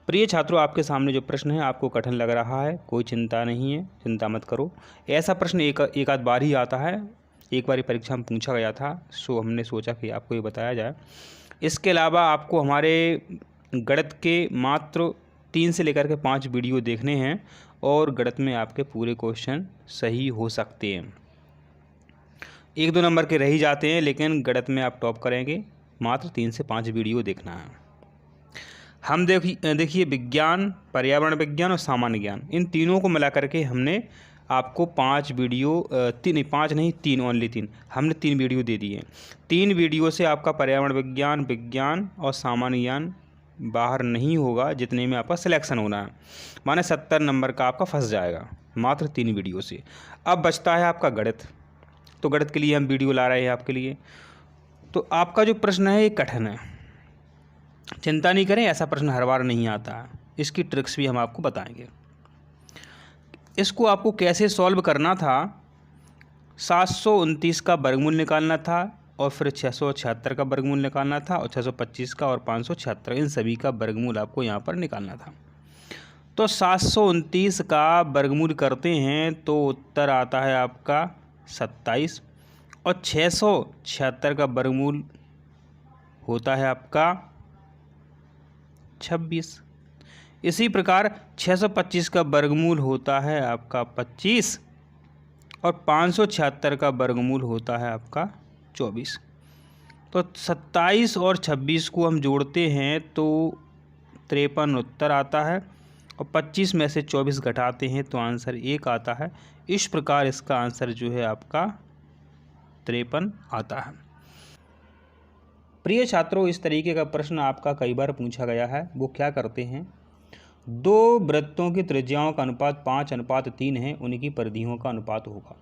प्रिय छात्रों, आपके सामने जो प्रश्न है आपको कठिन लग रहा है, कोई चिंता नहीं है, चिंता मत करो। ऐसा प्रश्न एक आध बार ही आता है, एक बार परीक्षा में पूछा गया था, सो हमने सोचा कि आपको ये बताया जाए। इसके अलावा आपको हमारे गणित के मात्र 3 से लेकर के 5 वीडियो देखने हैं और गणित में आपके पूरे क्वेश्चन सही हो सकते हैं। 1-2 नंबर के रह ही जाते हैं, लेकिन गणित में आप टॉप करेंगे। मात्र 3 से 5 वीडियो देखना है। हम देखिए विज्ञान, पर्यावरण विज्ञान और सामान्य ज्ञान, इन तीनों को मिला करके हमने आपको 5 वीडियो 3 ओनली 3 हमने 3 वीडियो दे दिए। 3 वीडियो से आपका पर्यावरण विज्ञान और सामान्य ज्ञान बाहर नहीं होगा, जितने में आपका सिलेक्शन होना है, माने 70 नंबर का आपका फंस जाएगा मात्र 3 वीडियो से। अब बचता है आपका गणित, तो गणित के लिए हम वीडियो ला रहे हैं आपके लिए। तो आपका जो प्रश्न है ये कठिन है, चिंता नहीं करें, ऐसा प्रश्न हर बार नहीं आता है, इसकी ट्रिक्स भी हम आपको बताएंगे। इसको आपको कैसे सॉल्व करना था, 729 का वर्गमूल निकालना था और फिर 676 का वर्गमूल निकालना था और 625 का और 576, इन सभी का वर्गमूल आपको यहाँ पर निकालना था। तो 729 का वर्गमूल करते हैं तो उत्तर आता है आपका 27 और 676 का वर्गमूल होता है आपका 26। इसी प्रकार 625 का वर्गमूल होता है आपका 25 और 576 का वर्गमूल होता है आपका 24। तो 27 और 26 को हम जोड़ते हैं तो 53 उत्तर आता है और 25 में से 24 घटाते हैं तो आंसर 1 आता है। इस प्रकार इसका आंसर जो है आपका 53 आता है। प्रिय छात्रों, इस तरीके का प्रश्न आपका कई बार पूछा गया है। वो क्या करते हैं, 2 वृत्तों की त्रिज्याओं का अनुपात 5:3 है, उनकी परिधियों का अनुपात होगा।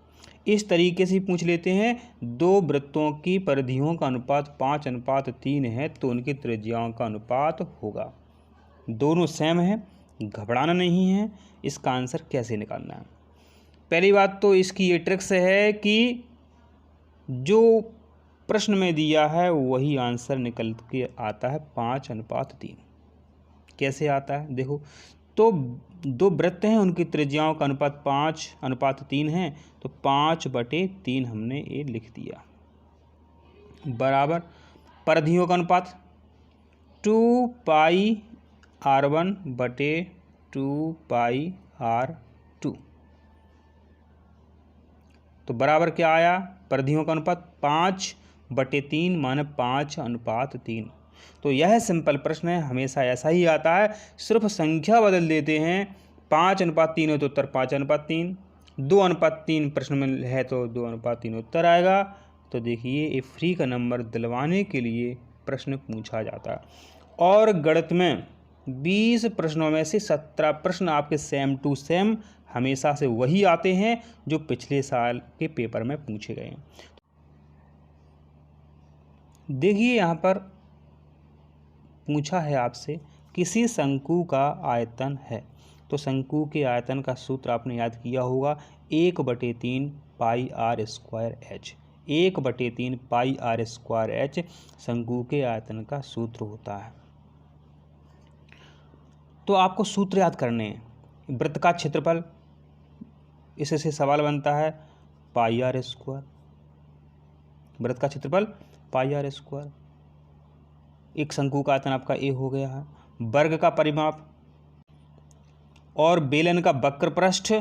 इस तरीके से पूछ लेते हैं, 2 वृत्तों की परिधियों का अनुपात 5:3 है तो उनकी त्रिज्याओं का अनुपात होगा। दोनों सेम है, घबराना नहीं है। इसका आंसर कैसे निकालना है, पहली बात तो इसकी ये ट्रिक्स है कि जो प्रश्न में दिया है वही आंसर निकल के आता है 5:3। कैसे आता है देखो, तो 2 वृत्त हैं, उनकी त्रिज्याओं का अनुपात 5:3 है, तो 5/3 हमने ये लिख दिया, बराबर परिधियों का अनुपात 2πr1/2πr2, तो बराबर क्या आया, परिधियों का अनुपात 5/3 माने 5:3। तो यह सिंपल प्रश्न है, हमेशा ऐसा ही आता है, सिर्फ संख्या बदल देते हैं। 5:3 हो तो उत्तर 5:3, 2:3 प्रश्न में है तो 2:3 उत्तर आएगा। तो देखिए, ये फ्री का नंबर दिलवाने के लिए प्रश्न पूछा जाता है। और गणित में 20 प्रश्नों में से 17 प्रश्न आपके सेम टू सेम हमेशा से वही आते हैं जो पिछले साल के पेपर में पूछे गए हैं। देखिए, यहाँ पर पूछा है आपसे, किसी शंकु का आयतन है, तो शंकु के आयतन का सूत्र आपने याद किया होगा, 1/3 πr²h। 1/3 πr² शंकु के आयतन का सूत्र होता है। तो आपको सूत्र याद करने हैं। वृत्त का क्षेत्रफल, इससे सवाल बनता है πr²। वृत्त का क्षेत्रफल πr²। एक शंकु का आयतन आपका a हो गया है। वर्ग का परिमाप और बेलन का वक्र पृष्ठ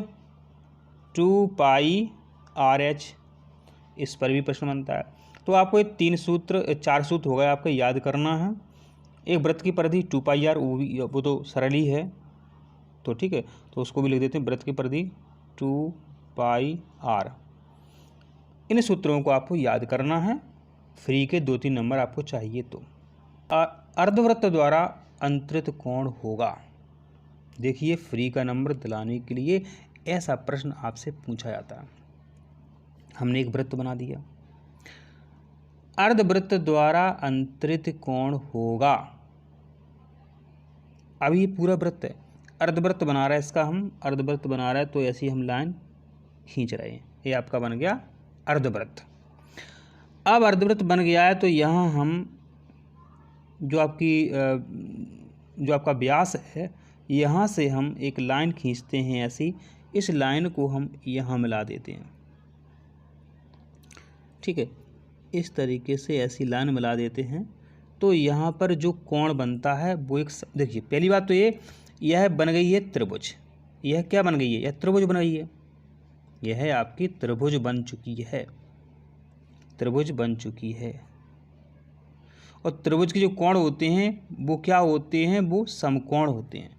2πrh, इस पर भी प्रश्न बनता है। तो आपको ये 4 सूत्र हो गए आपको याद करना है। एक वृत्त की परिधि 2πr, वो तो सरल ही है, तो ठीक है, तो उसको भी लिख देते हैं, वृत्त की परिधि 2πr। इन सूत्रों को आपको याद करना है, फ्री के 2-3 नंबर आपको चाहिए। तो अर्धवृत्त द्वारा अंतरित कोण होगा। देखिए, फ्री का नंबर दिलाने के लिए ऐसा प्रश्न आपसे पूछा जाता है। हमने एक वृत्त बना दिया, अर्धवृत्त द्वारा अंतरित कोण होगा। अभी ये पूरा वृत्त है, अर्धवृत्त बना रहा है, इसका हम अर्धवृत्त बना रहे हैं, तो ऐसी हम लाइन खींच रहे हैं। ये आपका बन गया अर्धवृत्त। अब अर्धवृत्त बन गया है तो यहाँ हम जो आपकी जो आपका व्यास है, यहाँ से हम एक लाइन खींचते हैं ऐसी, इस लाइन को हम यहाँ मिला देते हैं। ठीक है, इस तरीके से ऐसी लाइन मिला देते हैं तो यहाँ पर जो कोण बनता है वो एक, देखिए पहली बात तो यह बन गई है त्रिभुज। यह क्या बन गई है? यह त्रिभुज बन गई है। यह आपकी त्रिभुज बन चुकी है, त्रिभुज बन चुकी है। और त्रिभुज के जो कोण होते हैं वो क्या होते हैं? वो समकोण होते हैं।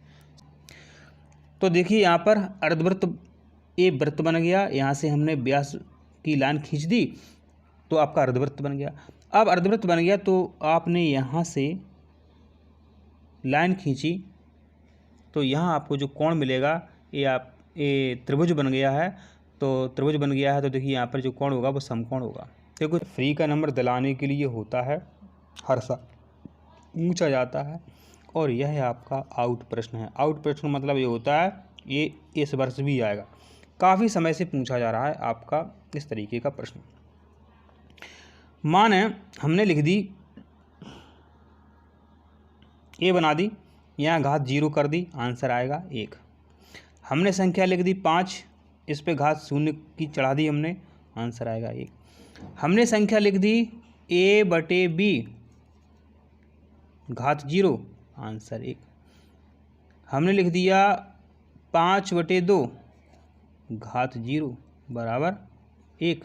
तो देखिए यहाँ पर अर्धवृत्त, ये वृत्त बन गया, यहाँ से हमने व्यास की लाइन खींच दी तो आपका अर्धवृत्त बन गया। अब अर्धवृत्त बन गया तो आपने यहाँ से लाइन खींची तो यहाँ आपको जो कोण मिलेगा ये त्रिभुज बन गया है। तो त्रिभुज बन गया है तो देखिए यहाँ पर जो कोण होगा वो समकोण होगा। देखो फ्री का नंबर दिलाने के लिए होता है, हर साल पूछा जाता है, और यह आपका आउट प्रश्न है। आउट प्रश्न मतलब ये होता है ये इस वर्ष भी आएगा, काफ़ी समय से पूछा जा रहा है आपका इस तरीके का प्रश्न। माने हमने लिख दी ए बना दी, यहाँ घात 0 कर दी, आंसर आएगा 1। हमने संख्या लिख दी 5, इस पे घात 0 की चढ़ा दी हमने, आंसर आएगा 1। हमने संख्या लिख दी a/b घात 0, आंसर 1। हमने लिख दिया 5/2 घात 0 बराबर 1।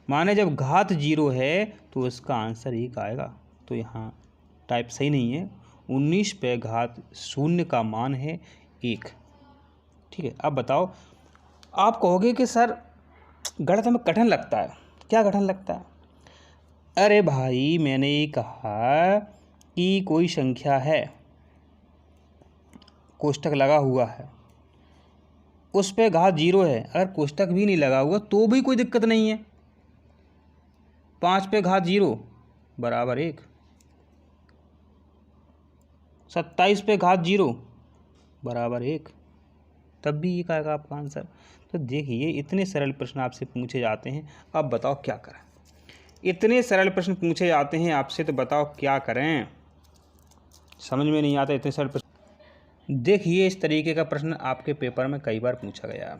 माने जब घात 0 है तो इसका आंसर 1 आएगा। तो यहाँ टाइप सही नहीं है, 19 पे घात 0 का मान है 1। ठीक है, अब बताओ, आप कहोगे कि सर गणित में कठिन लगता है। क्या कठिन लगता है? अरे भाई मैंने ये कहा कि कोई संख्या है, कोष्टक लगा हुआ है, उस पे घात 0 है, अगर कोष्टक भी नहीं लगा हुआ तो भी कोई दिक्कत नहीं है। 5 पे घात 0 बराबर 1, 27 पे घात 0 बराबर 1, तब भी ये आएगा आपका आंसर। तो देखिए इतने सरल प्रश्न आपसे पूछे जाते हैं, अब बताओ क्या करें। इतने सरल प्रश्न पूछे जाते हैं आपसे तो बताओ क्या करें, समझ में नहीं आता इतने सरल प्रश्न। देखिए इस तरीके का प्रश्न आपके पेपर में कई बार पूछा गया।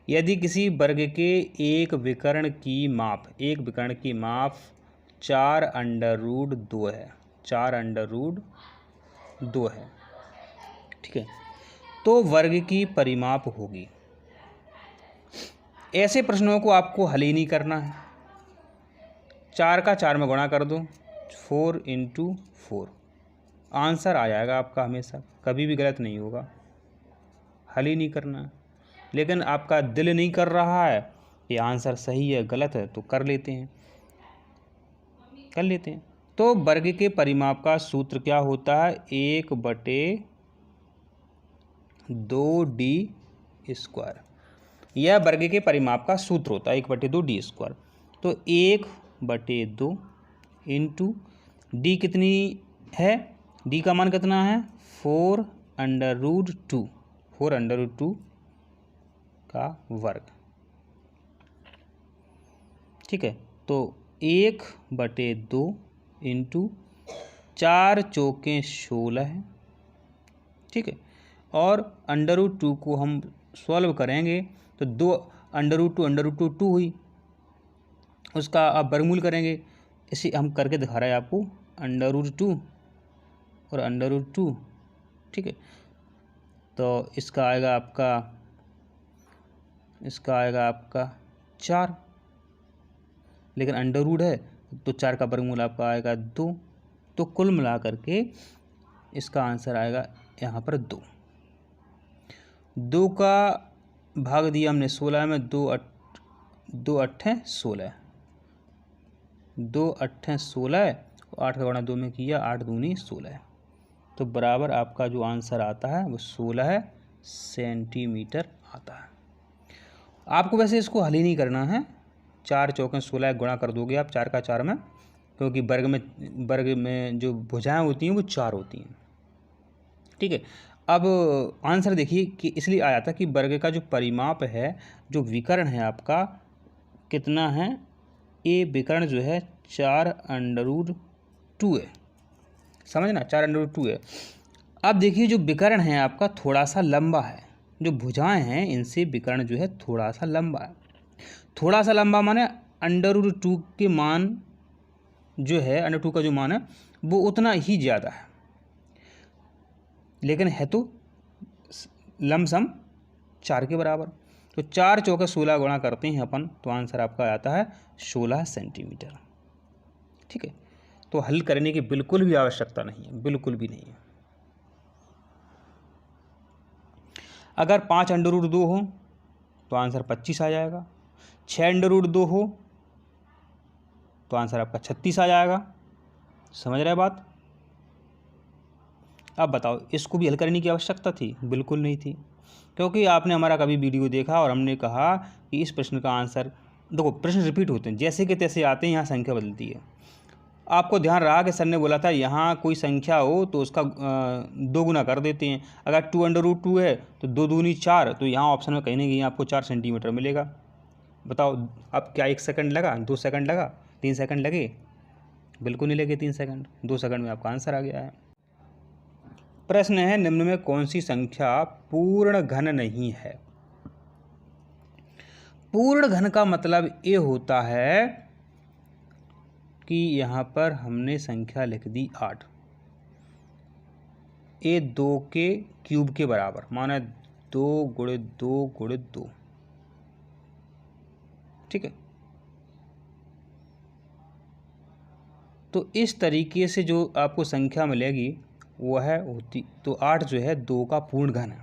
यदि किसी वर्ग के एक विकर्ण की माप 4√2 है, 4√2 है, ठीक है, तो वर्ग की परिमाप होगी। ऐसे प्रश्नों को आपको हल ही नहीं करना है, 4 का 4 में गुणा कर दो, 4 × 4, आंसर आ जाएगा आपका, हमेशा कभी भी गलत नहीं होगा। हल ही नहीं करना है, लेकिन आपका दिल नहीं कर रहा है ये आंसर सही है गलत है, तो कर लेते हैं। तो वर्ग के परिमाप का सूत्र क्या होता है? 1/2d²। यह वर्ग के परिमाप का सूत्र होता है 1/2d²। तो 1/2 इंटू डी कितनी है? डी का मान कितना है? 4√2, 4√2 का वर्ग। ठीक है, तो 1/2 इंटू 4 चौके 16 है। ठीक है, और √2 को हम सॉल्व करेंगे तो 2 √2 2 हुई, उसका आप वर्गमूल करेंगे। इसे हम करके दिखा रहे हैं आपको, √2 और √2। ठीक है, तो इसका आएगा आपका 4, लेकिन अंडर है तो 4 का वर्गमूल आपका आएगा 2। तो कुल मिला करके इसका आंसर आएगा यहाँ पर 2। 2 का भाग दिया हमने 16 में, 2 8 16, 2 8 16, 8 का गुणा 2 में किया, 8 दूनी 16, तो बराबर आपका जो आंसर आता है वो 16 सेंटीमीटर आता है। आपको वैसे इसको हल ही नहीं करना है, 4 चौके 16 गुणा कर दोगे आप 4 का 4 में, क्योंकि वर्ग में जो भुजाएं होती हैं वो 4 होती हैं। ठीक है, अब आंसर देखिए कि इसलिए आया था कि वर्ग का जो परिमाप है, जो विकर्ण है आपका कितना है, ये विकर्ण जो है 4√2 है, समझना 4√2 है। अब देखिए जो विकर्ण है आपका थोड़ा सा लंबा है, जो भुजाएं हैं इनसे विकर्ण जो है थोड़ा सा लंबा है। थोड़ा सा लंबा माने √2 के मान जो है, √2 का जो मान है वो उतना ही ज़्यादा है, लेकिन है तो लमसम 4 के बराबर। तो 4 चौके 16 गुणा करते हैं अपन तो आंसर आपका आता है 16 सेंटीमीटर। ठीक है, तो हल करने की बिल्कुल भी आवश्यकता नहीं है, बिल्कुल भी नहीं है। अगर 5 √2 हो तो आंसर 25 आ जाएगा, 6 √2 हो तो आंसर आपका 36 आ जाएगा। समझ रहे बात? अब बताओ, इसको भी हल करने की आवश्यकता थी? बिल्कुल नहीं थी, क्योंकि आपने हमारा कभी वीडियो देखा और हमने कहा कि इस प्रश्न का आंसर, देखो प्रश्न रिपीट होते हैं, जैसे कि तैसे आते हैं, यहाँ संख्या बदलती है। आपको ध्यान रहा कि सर ने बोला था यहाँ कोई संख्या हो तो उसका 2 गुना कर देते हैं। अगर 2 √2 है तो 2 दूनी 4, तो यहाँ ऑप्शन में कहीं ना कहीं आपको 4 सेंटीमीटर मिलेगा। बताओ अब क्या 1 सेकंड लगा, 2 सेकंड लगा, 3 सेकंड लगे? बिल्कुल नहीं लगे 3 सेकंड, 2 सेकंड में आपका आंसर आ गया है। प्रश्न है, निम्न में कौन सी संख्या पूर्ण घन नहीं है? पूर्ण घन का मतलब ये होता है कि यहाँ पर हमने संख्या लिख दी 8, ये 2 के क्यूब के बराबर, माना 2 × 2 × 2। ठीक है, तो इस तरीके से जो आपको संख्या मिलेगी वह होती, तो 8 जो है 2 का पूर्ण घन है।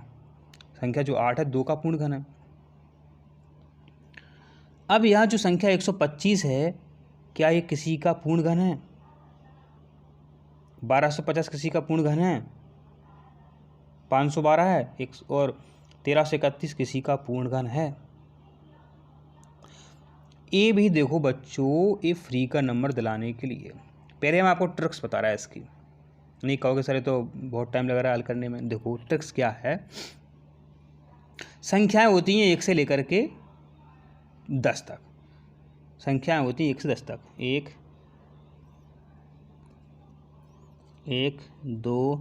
संख्या जो 8 है 2 का पूर्ण घन है। अब यहाँ जो संख्या 125 है, क्या ये किसी का पूर्ण घन है? 1250 किसी का पूर्ण घन है? 512 है और 1331 किसी का पूर्ण घन है? ये भी देखो बच्चों, ये फ्री का नंबर दिलाने के लिए, पहले हम आपको ट्रिक्स बता रहा है इसकी। नहीं कहोगे सर ये तो बहुत टाइम लग रहा है हल करने में। देखो ट्रिक्स क्या है, संख्याएं होती हैं 1 से लेकर के 10 तक। संख्याएं होती हैं 1 से 10 तक। 1 2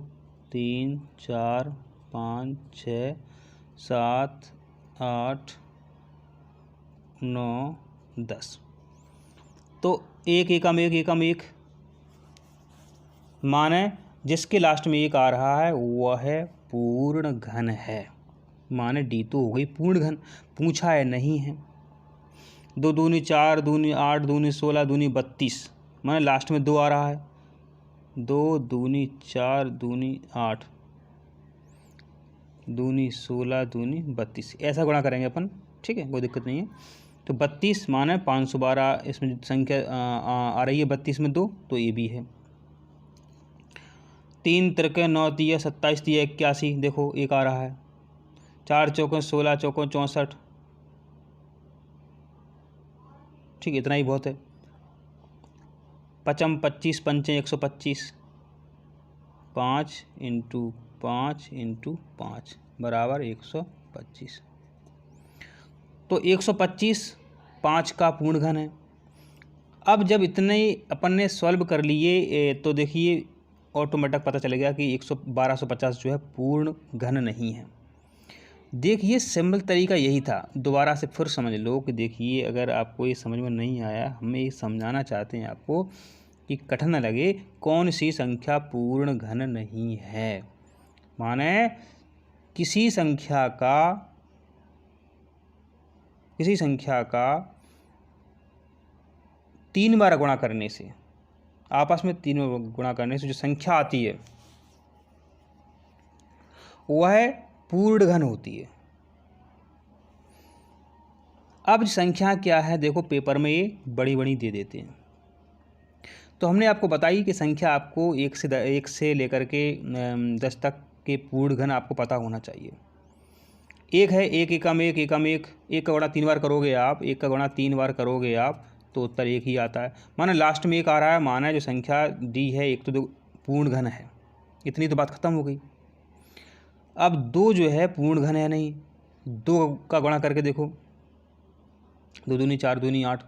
3 4 5 6 7 8 9 10। तो 1 एकम 1 एकम 1 माने जिसके लास्ट में 1 आ रहा है वह पूर्ण घन है, माने डी तो हो गई पूर्ण घन। पूछा है नहीं है। 2 दूनी 4 दूनी 8 दूनी 16 दूनी 32, माने लास्ट में 2 आ रहा है। 2 दूनी 4 दूनी 8 दूनी 16 दूनी 32, ऐसा गुणा करेंगे अपन। ठीक है, कोई दिक्कत नहीं है। तो 32 माने 512, इसमें संख्या आ रही है 32 में 2, तो ये भी है। 3 त्रिके 9 तिया 27 तिया 81, देखो 1 आ रहा है। 4 चौके 16 चौकों 64। ठीक, इतना ही बहुत है। 5 25 पंचे 125, 5 × 5 × 5 बराबर 125। तो 125 5 का पूर्ण घन है। अब जब इतने अपन ने सॉल्व कर लिए तो देखिए ऑटोमेटिक पता चल गया कि 1250 जो है पूर्ण घन नहीं है। देखिए सिंपल तरीका यही था। दोबारा से फिर समझ लो कि देखिए अगर आपको ये समझ में नहीं आया, हमें ये समझाना चाहते हैं आपको कि कठिन न लगे, कौन सी संख्या पूर्ण घन नहीं है। माने किसी संख्या का 3 बार गुणा करने से, आपस में 3 बार गुणा करने से जो संख्या आती है वह पूर्ण घन होती है। अब संख्या क्या है, देखो पेपर में ये बड़ी बड़ी दे देते हैं। तो हमने आपको बताई कि संख्या आपको 1 से लेकर के 10 तक के पूर्ण घन आपको पता होना चाहिए। 1 है 1 एकम 1 एकम 1, 1 का गुणा 3 बार करोगे आप, 1 का गुणा 3 बार करोगे आप तो उत्तर 1 ही आता है। माना लास्ट में 1 आ रहा है, माना जो संख्या दी है 1 तो पूर्ण घन है। इतनी तो बात खत्म हो गई। अब 2 जो है पूर्ण घन है नहीं। 2 का गुणा करके देखो, 2 दूनी 4 दूनी 8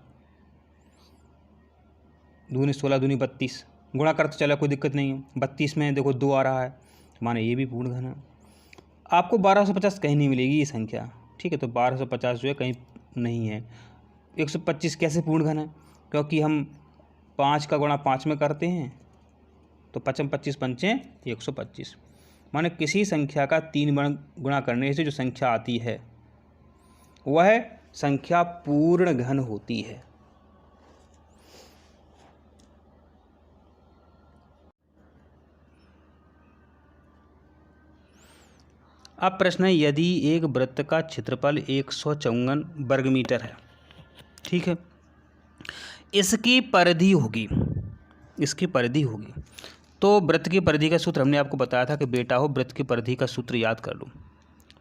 दूनी 16 दूनी 32, गुणा करते चला कोई दिक्कत नहीं है। 32 में देखो 2 आ रहा है, माने ये भी पूर्ण घन है। आपको 1250 कहीं नहीं मिलेगी ये संख्या, ठीक है। तो 1250 जो है कहीं नहीं है। 125 कैसे पूर्ण घन है? क्योंकि हम 5 का गुणा 5 में करते हैं, तो 5 25 पंचे 125। माने किसी संख्या का 3 गुणा करने से जो संख्या आती है वह संख्या पूर्ण घन होती है। अब प्रश्न है, यदि एक वृत्त का क्षेत्रफल 154 वर्ग मीटर है, ठीक है, इसकी परिधि होगी, तो वृत्त की परिधि का सूत्र हमने आपको बताया था कि बेटा हो वृत्त की परिधि का सूत्र याद कर लो,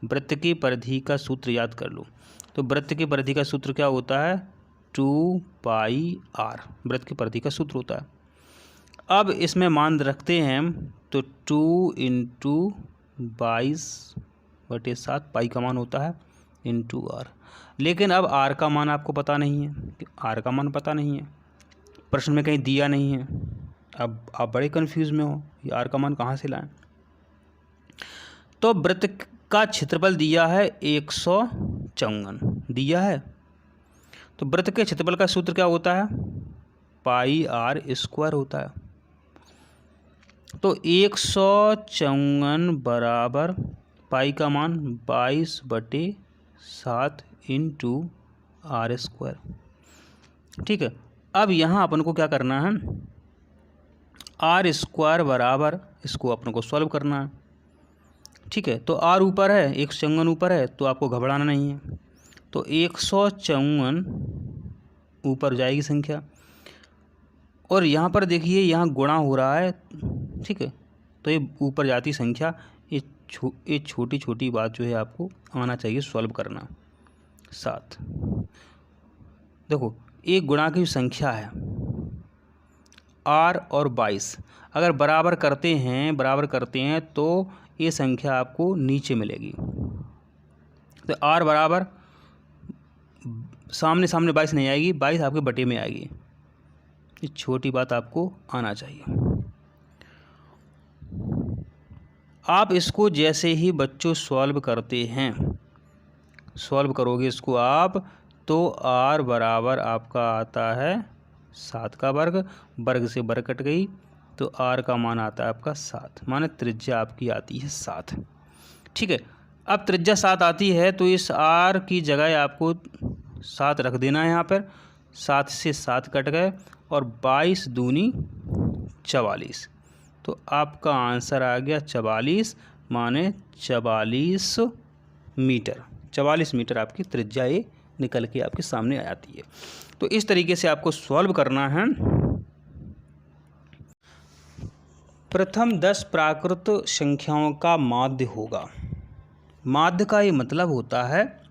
वृत्त की परिधि का सूत्र याद कर लो। तो वृत्त की परिधि का सूत्र क्या होता है? 2πr वृत्त की परिधि का सूत्र होता है। अब इसमें मान रखते हैं हम, तो 2 × 22/7 पाई का मान होता है इंटू आर। लेकिन अब आर का मान आपको पता नहीं है, आर का मान पता नहीं है, प्रश्न में कहीं दिया नहीं है। अब आप बड़े कंफ्यूज में हो, ये आर का मान कहाँ से लाएं? तो वृत्त का क्षेत्रफल दिया है 154 दिया है, तो वृत्त के क्षेत्रफल का सूत्र क्या होता है? πr² होता है। तो 154 बराबर पाई का मान 22/7 इंटू r², ठीक है। अब यहाँ अपन को क्या करना है? r² बराबर, इसको अपन को सॉल्व करना है, ठीक है। तो r ऊपर है, 154 ऊपर है, तो आपको घबराना नहीं है। तो 154 ऊपर जाएगी संख्या, और यहाँ पर देखिए यहाँ गुणा हो रहा है, ठीक है, तो ये ऊपर जाती संख्या। ये छोटी छोटी बात जो है आपको आना चाहिए सॉल्व करना। 7 देखो, एक गुणा की संख्या है r और 22, अगर बराबर करते हैं तो ये संख्या आपको नीचे मिलेगी। तो r बराबर सामने 22 नहीं आएगी, 22 आपके बटे में आएगी। ये छोटी बात आपको आना चाहिए। आप इसको जैसे ही बच्चों सॉल्व करते हैं, सॉल्व करोगे इसको आप, तो r बराबर आपका आता है 7 का वर्ग, वर्ग से वर्ग कट गई, तो r का मान आता है आपका 7, माने त्रिज्या आपकी आती है 7, ठीक है। अब त्रिज्या 7 आती है, तो इस r की जगह आपको 7 रख देना है यहाँ पर। 7 से 7 कट गए, और 22 दूनी 44, तो आपका आंसर आ गया 44, माने 44 मीटर। 44 मीटर आपकी त्रिज्या ये निकल के आपके सामने आ जाती है। तो इस तरीके से आपको सॉल्व करना है। प्रथम 10 प्राकृत संख्याओं का माध्य होगा। माध्य का ये मतलब होता है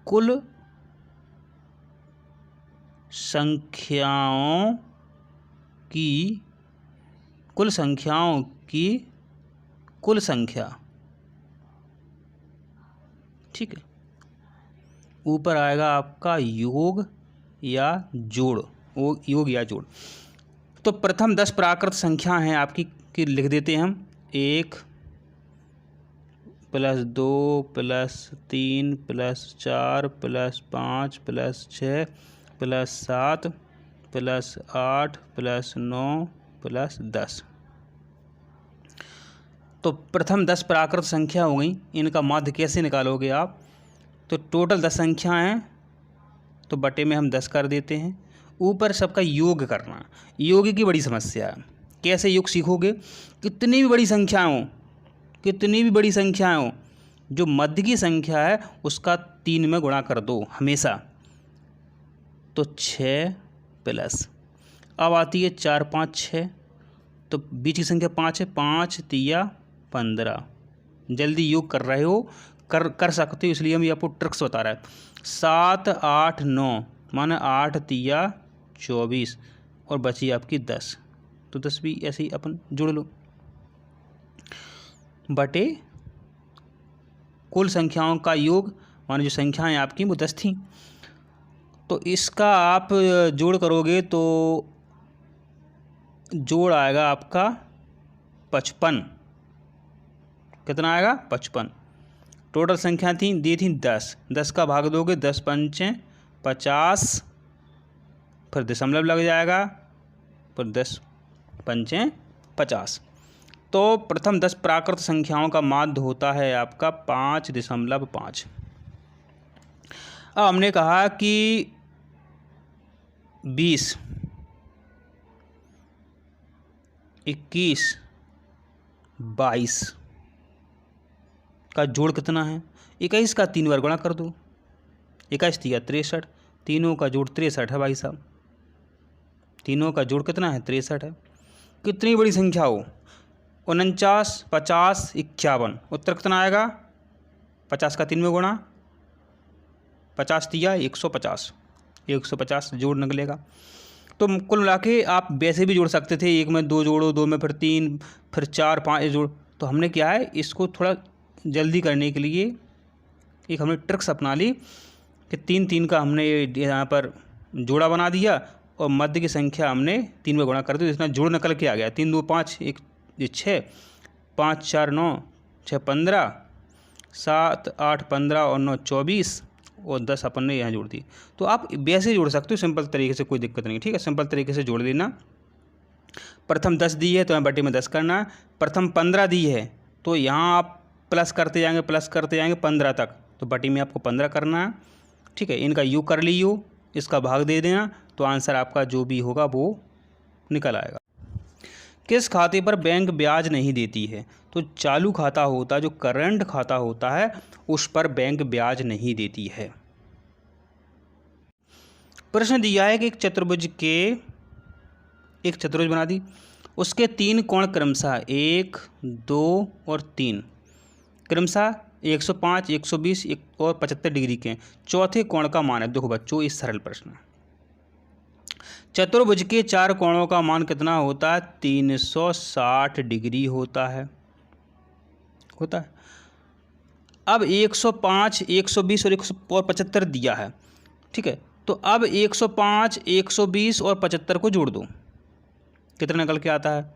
कुल संख्याओं की कुल संख्या, ठीक है, ऊपर आएगा आपका योग या जोड़, योग या जोड़। तो प्रथम 10 प्राकृत संख्या हैं आपकी कि लिख देते हैं हम। 1 + 2 + 3 + 4 + 5 + 6 + 7 + 8 + 9 + 10। तो प्रथम 10 प्राकृत संख्या हो गई। इनका माध्य कैसे निकालोगे आप? तो टोटल 10 संख्या हैं, तो बटे में हम 10 कर देते हैं। ऊपर सबका योग करना, योग की बड़ी समस्या है। कैसे योग सीखोगे? कितनी भी बड़ी संख्याएं हो, जो मध्य की संख्या है उसका 3 में गुणा कर दो हमेशा। तो 6 प्लस, अब आती है 4 5 6, तो बीच की संख्या 5 है, 5 3 15। जल्दी योग कर रहे हो, कर सकते हो, इसलिए हम ये आपको ट्रिक्स बता रहा है। 7 8 9, माना 8 3 24, और बची आपकी 10, तो 10 भी ऐसे ही अपन जोड़ लो, बटे कुल संख्याओं का योग, माने जो संख्याएं आपकी वो 10 थी। तो इसका आप जोड़ करोगे तो जोड़ आएगा आपका 55। कितना आएगा? 55। टोटल संख्या दी थी 10। 10 का भाग दोगे 10 पंचे 50, फिर दशमलव लग जाएगा, फिर 10 पंचे 50। तो प्रथम 10 प्राकृत संख्याओं का माध्य होता है आपका 5.5। अब हमने कहा कि 20, 21, 22 का जोड़ कितना है? 21 का 3 बार गुणा कर दो, 21 तिया 63, तीनों का जोड़ 63 है भाई साहब। तीनों का जोड़ कितना है? 63 है। कितनी बड़ी संख्या हो? 49, 50, 51। उत्तर कितना आएगा? 50 का 3 में गुणा, 50 तिया 150, 150 जोड़ निकलेगा। तो कुल मिला के आप वैसे भी जोड़ सकते थे, 1 में 2 जोड़ो, 2 में फिर 3, फिर 4, 5 जोड़। तो हमने क्या है, इसको थोड़ा जल्दी करने के लिए एक हमने ट्रिक्स अपना ली कि 3 3 का हमने यहाँ पर जोड़ा बना दिया और मध्य की संख्या हमने 3 में गुणा कर दी। इसमें जोड़ निकल के आ गया, 3 2 5, 1 6, 5 4 9, 6 15, 7 8 15 और 9 24 और 10 अपन ने यहाँ जोड़ दी। तो आप वैसे जोड़ सकते हो सिंपल तरीके से, कोई दिक्कत नहीं। ठीक है, सिंपल तरीके से जोड़ देना। प्रथम 10 दी है तो यहाँ बटे में 10 करना। प्रथम 15 दी है तो यहाँ आप प्लस करते जाएंगे 15 तक, तो बटे में आपको 15 करना है। ठीक है, इनका योग कर लियो, इसका भाग दे देना, तो आंसर आपका जो भी होगा वो निकल आएगा। किस खाते पर बैंक ब्याज नहीं देती है? तो चालू खाता होता है, जो करंट खाता होता है उस पर बैंक ब्याज नहीं देती है। प्रश्न दिया है कि एक चतुर्भुज बना दी, उसके 3 कोण क्रमशः 1 2 और 3 क्रमशः 105, 120 और 75 डिग्री के। चौथे कोण का मान है। देखो बच्चों, ये सरल प्रश्न है। चतुर्भुज के 4 कोणों का मान कितना होता है? 360 डिग्री होता है। अब 105, 120 और 75 दिया है। ठीक है, तो अब 105, 120 और 75 को जोड़ दो, कितना निकल के आता है?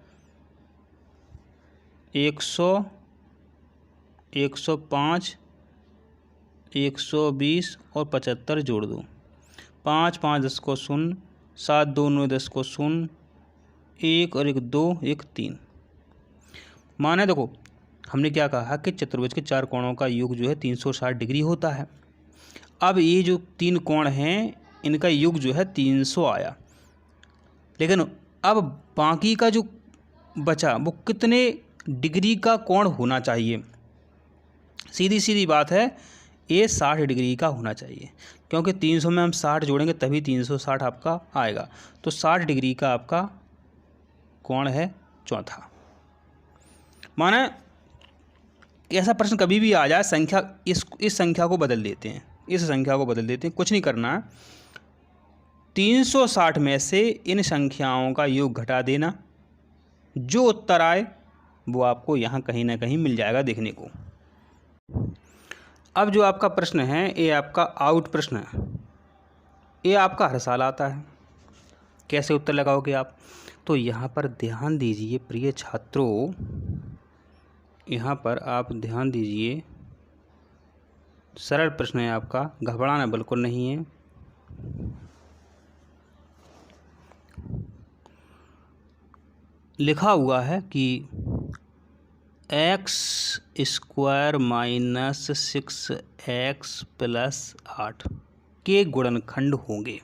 105, 120 और 75 जोड़ दो। 5 5 10 को 0, 7 2 9 10 को 0, 1 और 1 2, 1 3। माने देखो, हमने क्या कहा कि चतुर्भुज के 4 कोणों का योग जो है 360 डिग्री होता है। अब ये जो 3 कोण हैं इनका योग जो है 300 आया, लेकिन अब बाकी का जो बचा वो कितने डिग्री का कोण होना चाहिए? सीधी सीधी बात है, ये 60 डिग्री का होना चाहिए, क्योंकि 300 में हम 60 जोड़ेंगे तभी 360 आपका आएगा। तो 60 डिग्री का आपका कोण है चौथा। माने ऐसा प्रश्न कभी भी आ जाए, संख्या इस संख्या को बदल देते हैं, इस संख्या को बदल देते हैं, कुछ नहीं करना है। 360 में से इन संख्याओं का योग घटा देना, जो उत्तर आए वो आपको यहाँ कहीं ना कहीं मिल जाएगा देखने को। अब जो आपका प्रश्न है ये आपका आउट प्रश्न है, ये आपका हर साल आता है। कैसे उत्तर लगाओगे आप? तो यहाँ पर ध्यान दीजिए प्रिय छात्रों, यहाँ पर आप ध्यान दीजिए, सरल प्रश्न है आपका, घबराना बिल्कुल नहीं है। लिखा हुआ है कि x² - 6x + 8 के गुणनखंड होंगे।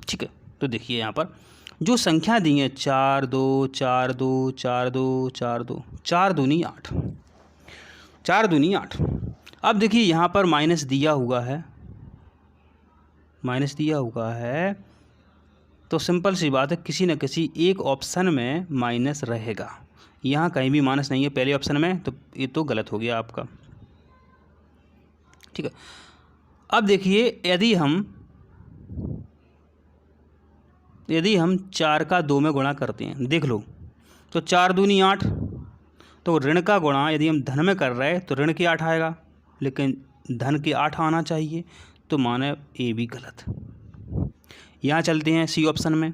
ठीक है, तो देखिए यहाँ पर जो संख्या दी है 4 2 4 2 4 2 4 2, 4 दूनी 8, 4 दूनी 8। अब देखिए यहाँ पर माइनस दिया हुआ है, तो सिंपल सी बात है, किसी न किसी एक ऑप्शन में माइनस रहेगा। यहाँ कहीं भी माइनस नहीं है पहले ऑप्शन में, तो ये तो गलत हो गया आपका। ठीक है, अब देखिए यदि हम 4 का 2 में गुणा करते हैं, देख लो, तो 4 दूनी 8, तो ऋण का गुणा यदि हम धन में कर रहे हैं तो ऋण के 8 आएगा, लेकिन धन के 8 आना चाहिए, तो माने ये भी गलत। यहाँ चलते हैं सी ऑप्शन में।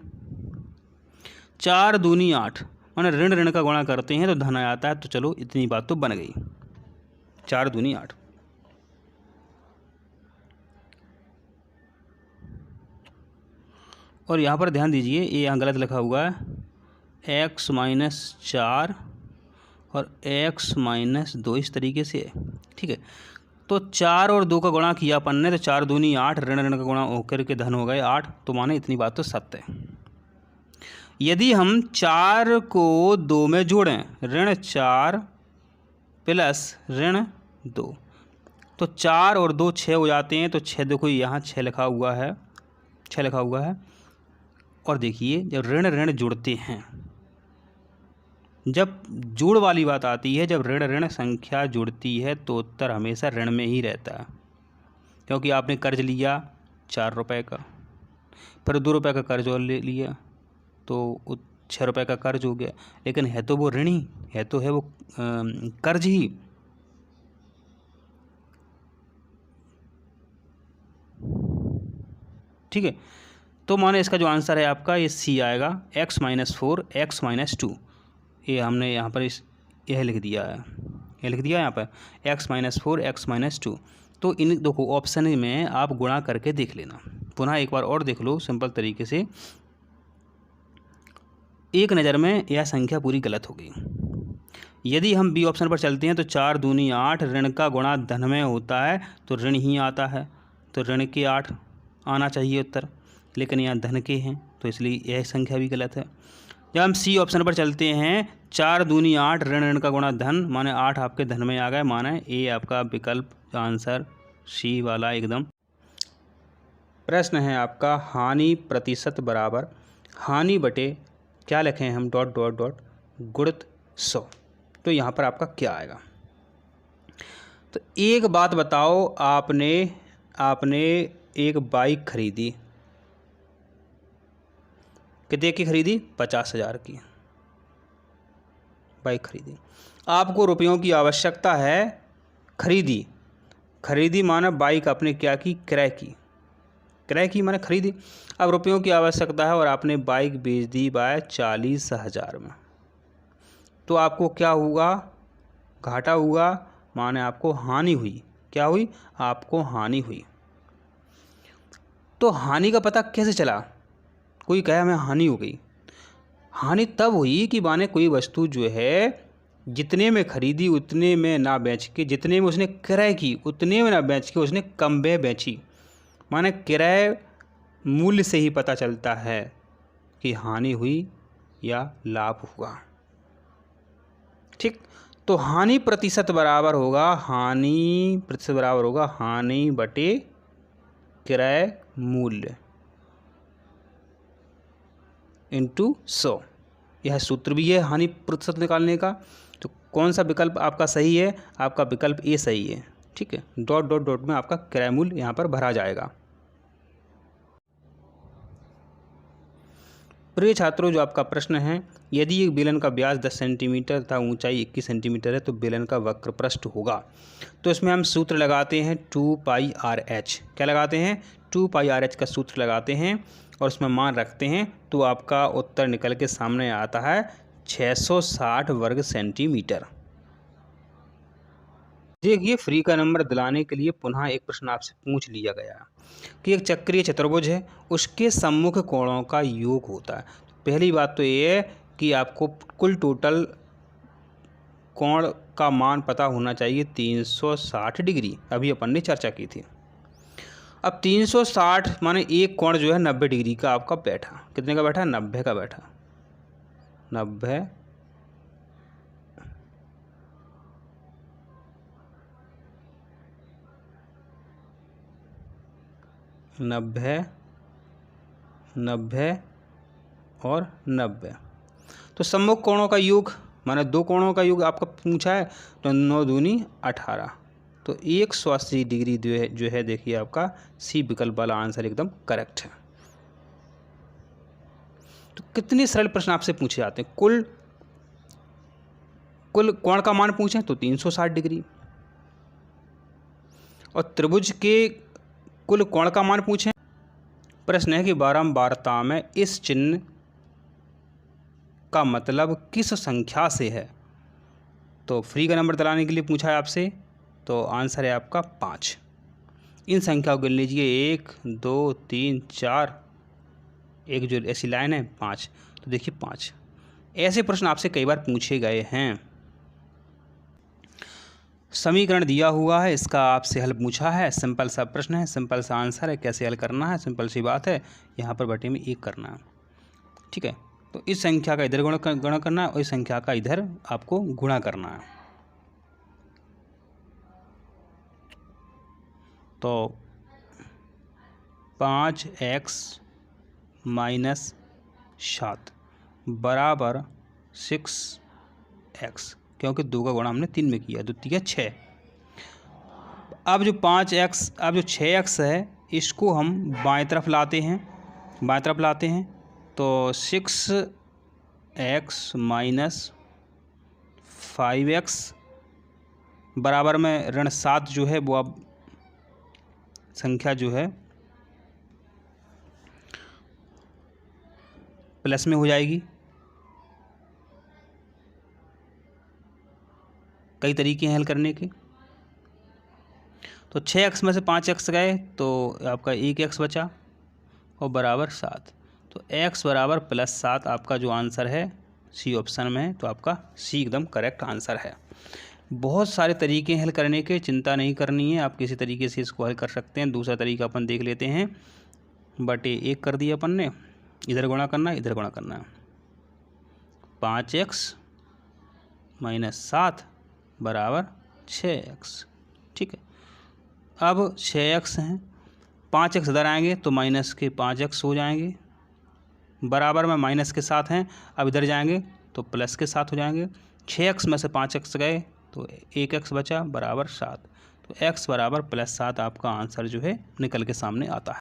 4 दूनी 8 माने ऋण ऋण का गुणा करते हैं तो धन आ जाता है। तो चलो इतनी बात तो बन गई, 4 दूनी 8। और यहाँ पर ध्यान दीजिए, ये यहाँ गलत लिखा हुआ है, x - 4 और x - 2 इस तरीके से है, ठीक है। तो 4 और 2 का गुणा किया अपन ने, तो 4 दूनी 8, ऋण ऋण का गुणा होकर के धन हो गए 8। तो माने इतनी बात तो सत्य है। यदि हम 4 को 2 में जोड़ें, ऋण 4 प्लस ऋण 2, तो 4 और 2 6 हो जाते हैं। तो 6 देखो यहाँ 6 लिखा हुआ है, 6 लिखा हुआ है। और देखिए जब ऋण ऋण जुड़ते हैं, जब जोड़ वाली बात आती है, जब ऋण ऋण संख्या जुड़ती है तो उत्तर हमेशा ऋण में ही रहता है। क्योंकि आपने कर्ज लिया 4 रुपये का, फिर 2 रुपये का कर्ज और ले लिया, तो 6 रुपये का कर्ज हो गया। लेकिन है तो वो ऋण ही है, तो है वो कर्ज ही। ठीक है, तो माने इसका जो आंसर है आपका ये सी आएगा, x - 4 x - 2। ये हमने यहाँ पर यह लिख दिया है, यह लिख दिया यहाँ पर x - 4 x - 2। तो इन देखो ऑप्शन में आप गुणा करके देख लेना, पुनः एक बार और देख लो सिंपल तरीके से। एक नज़र में यह संख्या पूरी गलत हो गई। यदि हम बी ऑप्शन पर चलते हैं तो 4 दूनी 8, ऋण का गुणा धन में होता है तो ऋण ही आता है, तो ऋण के 8 आना चाहिए उत्तर, लेकिन यहाँ धन के हैं तो इसलिए यह संख्या भी गलत है। जब हम सी ऑप्शन पर चलते हैं, 4 दूनी 8, ऋण ऋण का गुणा धन, माने 8 आपके धन में आ गए, माने ये आपका विकल्प आंसर सी वाला एकदम। प्रश्न है आपका, हानि प्रतिशत बराबर हानि बटे क्या लिखें हम, डॉट डॉट डॉट गुणित 100। तो यहाँ पर आपका क्या आएगा। तो एक बात बताओ, आपने एक बाइक खरीदी, कितने की खरीदी, 50,000 की बाइक खरीदी। आपको रुपयों की आवश्यकता है, खरीदी माना बाइक आपने क्या की, क्रय की माने खरीदी। अब रुपयों की आवश्यकता है और आपने बाइक बेच दी 40,000 में, तो आपको क्या हुआ, घाटा हुआ, माने आपको हानि हुई। क्या हुई, आपको हानि हुई। तो हानि का पता कैसे चला, कोई कहे हमें हानि हो गई। हानि तब हुई कि माने कोई वस्तु जो है जितने में खरीदी उतने में ना बेच के, जितने में उसने क्रय की उतने में ना बेच के उसने कम में बेची। माने क्रय मूल्य से ही पता चलता है कि हानि हुई या लाभ हुआ। ठीक, तो हानि प्रतिशत बराबर होगा, हानि बटे क्रय मूल्य इंटू 100। यह सूत्र भी है हानि प्रतिशत निकालने का। तो कौन सा विकल्प आपका सही है, आपका विकल्प ए सही है। ठीक है, डॉट डॉट डॉट में आपका क्रय मूल्य यहाँ पर भरा जाएगा। प्रिय छात्रों, जो आपका प्रश्न है, यदि एक बेलन का व्यास 10 सेंटीमीटर तथा ऊंचाई 21 सेंटीमीटर है तो बेलन का वक्र पृष्ठ होगा। तो इसमें हम सूत्र लगाते हैं 2πRh। क्या लगाते हैं, 2πRh का सूत्र लगाते हैं और उसमें मान रखते हैं, तो आपका उत्तर निकल के सामने आता है 660 वर्ग सेंटीमीटर। देखिए, फ्री का नंबर दिलाने के लिए पुनः एक प्रश्न आपसे पूछ लिया गया कि एक चक्रीय चतुर्भुज है, उसके सम्मुख कोणों का योग होता है। पहली बात तो ये है कि आपको कुल टोटल कोण का मान पता होना चाहिए 360 डिग्री, अभी अपन ने चर्चा की थी। अब 360 माने एक कोण जो है 90 डिग्री का आपका बैठा, कितने का बैठा, 90 का बैठा, 90 और 90। तो सम्मुख कोणों का योग माने दो कोणों का योग आपका पूछा है, तो 9 दूनी 18, तो 180 डिग्री जो है देखिए आपका सी विकल्प वाला आंसर एकदम करेक्ट है। तो कितने सरल प्रश्न आपसे पूछे जाते हैं, कुल कोण का मान पूछें तो 360 डिग्री, और त्रिभुज के कुल कोण का मान पूछें प्रश्न है कि बारंबारता में इस चिन्ह का मतलब किस संख्या से है। तो फ्री का नंबर दिलाने के लिए पूछा है आपसे, तो आंसर है आपका 5। इन संख्याओं को गिन लीजिए, 1 2 3 4, एक जो ऐसी लाइन है 5, तो देखिए 5। ऐसे प्रश्न आपसे कई बार पूछे गए हैं। समीकरण दिया हुआ है, इसका आपसे हल पूछा है, सिंपल सा प्रश्न है, सिंपल सा आंसर है, कैसे हल करना है, सिंपल सी बात है, यहाँ पर बटे में 1 करना है। ठीक है, तो इस संख्या का इधर गुणा करना है और इस संख्या का इधर आपको गुणा करना है। तो 5x माइनस 7 बराबर 6x, क्योंकि 2 का गुणा हमने 3 में किया, 2 3 6। अब जो 6x है इसको हम बाएं तरफ लाते हैं, तो 6x माइनस 5x बराबर में ऋण 7 जो है वो अब संख्या जो है प्लस में हो जाएगी। कई तरीके हैं हल करने के। तो 6x में से 5x गए तो आपका 1x बचा और बराबर 7। तो x बराबर +7 आपका जो आंसर है सी ऑप्शन में है, तो आपका सी एकदम करेक्ट आंसर है। बहुत सारे तरीके हैं हल करने के, चिंता नहीं करनी है, आप किसी तरीके से इसको हल कर सकते हैं। दूसरा तरीका अपन देख लेते हैं, बटे 1 कर दिया अपन ने, इधर गुणा करना है, इधर गुणा करना है। 5x माइनस 7 बराबर 6x। ठीक है, अब 6x हैं, 5x इधर आएंगे तो माइनस के 5x हो जाएंगे, बराबर में माइनस के साथ हैं, अब इधर जाएंगे तो प्लस के साथ हो जाएंगे। 6x में से 5x गए तो 1x बचा बराबर 7। तो x बराबर +7 आपका आंसर जो है निकल के सामने आता है।